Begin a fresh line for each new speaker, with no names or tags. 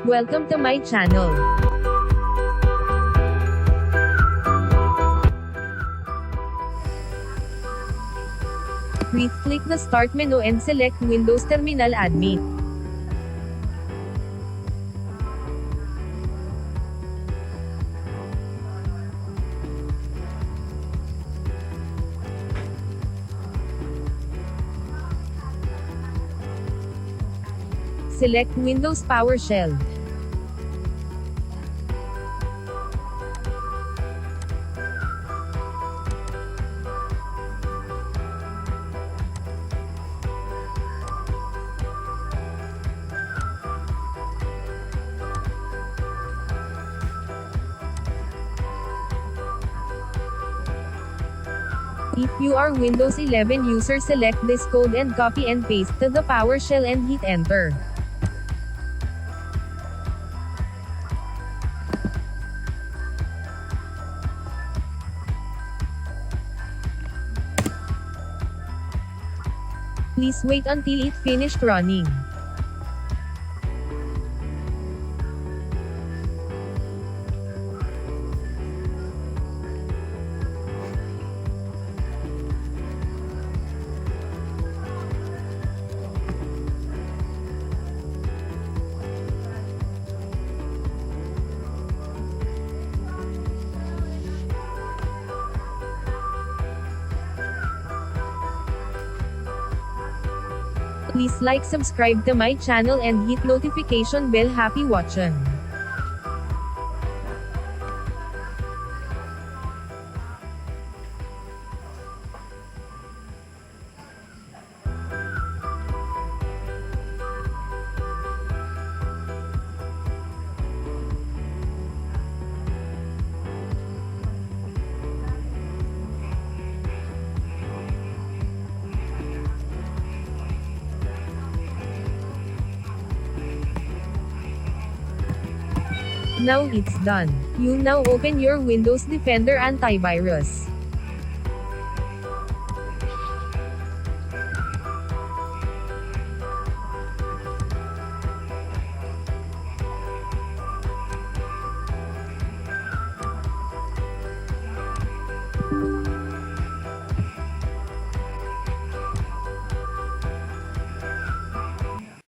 Welcome to my channel. Click the Start menu and select Windows Terminal Admin. Select Windows PowerShell. If you are Windows 11 user, select this code and copy and paste to the PowerShell and hit enter. Please wait until it finished running. Please like, subscribe to my channel and hit notification bell. Happy watching. Now it's done. You now open your Windows Defender antivirus.